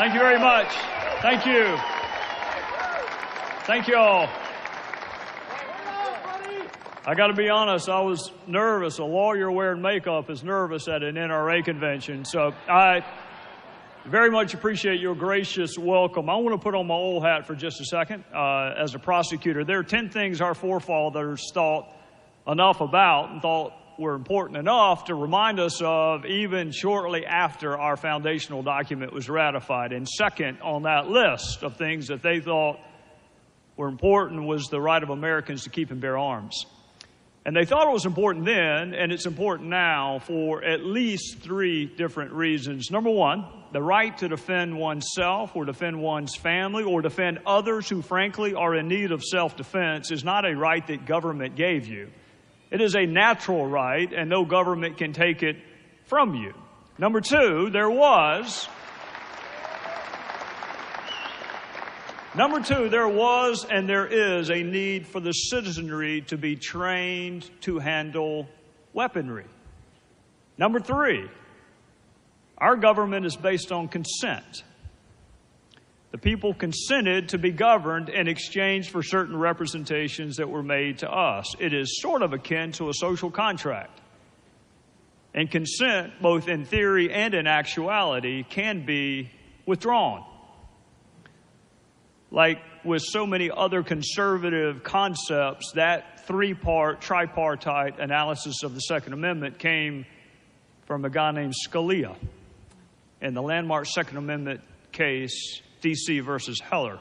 Thank you very much. Thank you. Thank you all. I got to be honest, I was nervous. A lawyer wearing makeup is nervous at an NRA convention. So I very much appreciate your gracious welcome. I want to put on my old hat for just a second as a prosecutor. There are 10 things our forefathers thought enough about and thought were important enough to remind us of even shortly after our foundational document was ratified. And second on that list of things that they thought were important was the right of Americans to keep and bear arms. And they thought it was important then, and it's important now for at least 3 different reasons. Number one, the right to defend oneself or defend one's family or defend others who frankly are in need of self-defense is not a right that government gave you. It is a natural right, and no government can take it from you. Number two, there was and there is a need for the citizenry to be trained to handle weaponry. Number 3, our government is based on consent. The people consented to be governed in exchange for certain representations that were made to us. It is sort of akin to a social contract. And consent, both in theory and in actuality, can be withdrawn. Like with so many other conservative concepts, that 3-part tripartite analysis of the Second Amendment came from a guy named Scalia in the landmark Second Amendment case, D.C. versus Heller.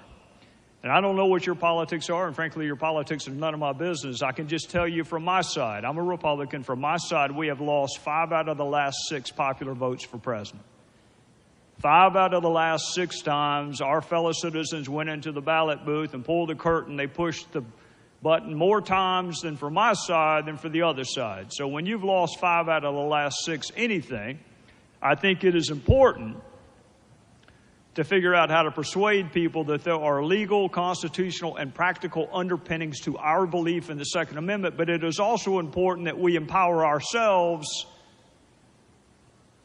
And I don't know what your politics are, and frankly, your politics are none of my business. I can just tell you from my side, I'm a Republican. From my side, we have lost 5 out of the last 6 popular votes for president. 5 out of the last 6 times, our fellow citizens went into the ballot booth and pulled the curtain. They pushed the button more times than for my side than for the other side. So when you've lost 5 out of the last 6 anything, I think it is important to figure out how to persuade people that there are legal, constitutional, and practical underpinnings to our belief in the Second Amendment, but it is also important that we empower ourselves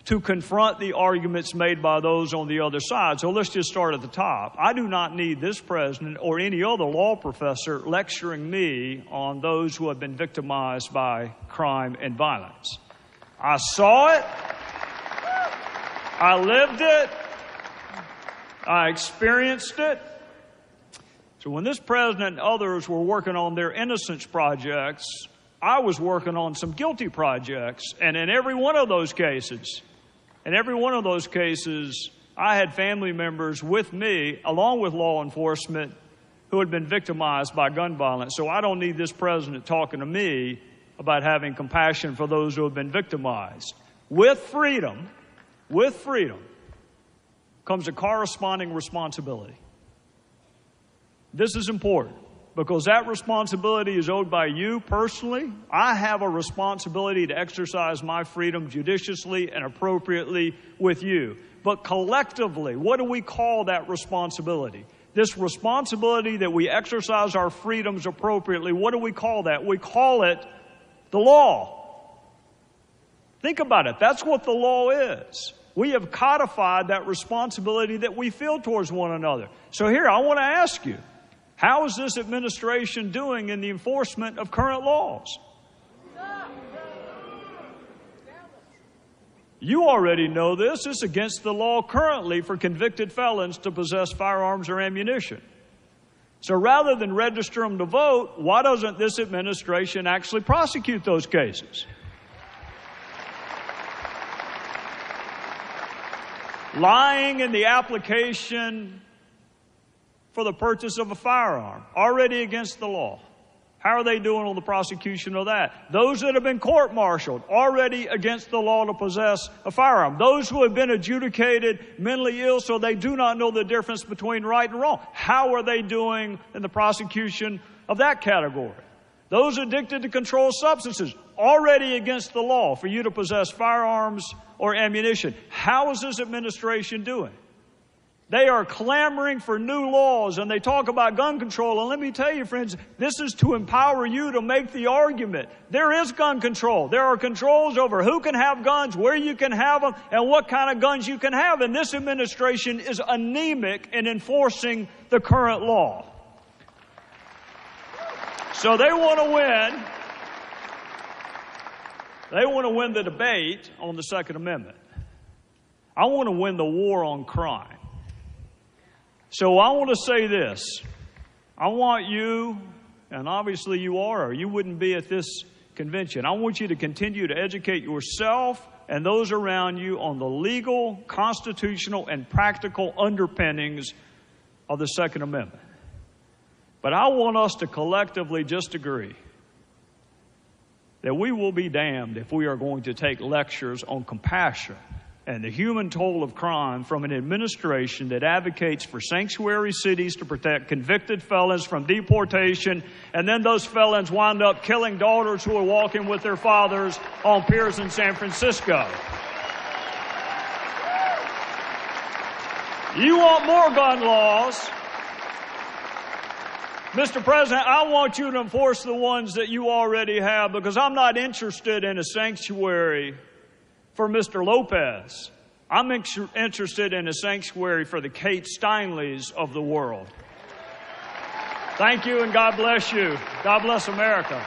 to confront the arguments made by those on the other side. So let's just start at the top. I do not need this president or any other law professor lecturing me on those who have been victimized by crime and violence. I saw it. I lived it. I experienced it. So when this president and others were working on their innocence projects, I was working on some guilty projects. And in every one of those cases, I had family members with me, along with law enforcement, who had been victimized by gun violence. So I don't need this president talking to me about having compassion for those who have been victimized. With freedom comes a corresponding responsibility. This is important because that responsibility is owed by you personally. I have a responsibility to exercise my freedom judiciously and appropriately with you. But collectively, what do we call that responsibility? This responsibility that we exercise our freedoms appropriately, what do we call that? We call it the law. Think about it. That's what the law is. We have codified that responsibility that we feel towards one another. So here, I want to ask you, how is this administration doing in the enforcement of current laws? You already know this. It's against the law currently for convicted felons to possess firearms or ammunition. So rather than register them to vote, why doesn't this administration actually prosecute those cases? Lying in the application for the purchase of a firearm, already against the law. How are they doing on the prosecution of that? Those that have been court-martialed, already against the law to possess a firearm. Those who have been adjudicated mentally ill so they do not know the difference between right and wrong. How are they doing in the prosecution of that category? Those addicted to controlled substances, already against the law for you to possess firearms or ammunition. How is this administration doing? They are clamoring for new laws, and they talk about gun control. And let me tell you, friends, this is to empower you to make the argument. There is gun control. There are controls over who can have guns, where you can have them, and what kind of guns you can have. And this administration is anemic in enforcing the current law. So they want to win. They want to win the debate on the Second Amendment. I want to win the war on crime. So I want to say this. I want you, and obviously you are, or you wouldn't be at this convention. I want you to continue to educate yourself and those around you on the legal, constitutional, and practical underpinnings of the Second Amendment. But I want us to collectively just agree that we will be damned if we are going to take lectures on compassion and the human toll of crime from an administration that advocates for sanctuary cities to protect convicted felons from deportation, and then those felons wind up killing daughters who are walking with their fathers on piers in San Francisco. You want more gun laws? Mr. President, I want you to enforce the ones that you already have, because I'm not interested in a sanctuary for Mr. Lopez. I'm interested in a sanctuary for the Kate Steinleys of the world. Thank you, and God bless you. God bless America.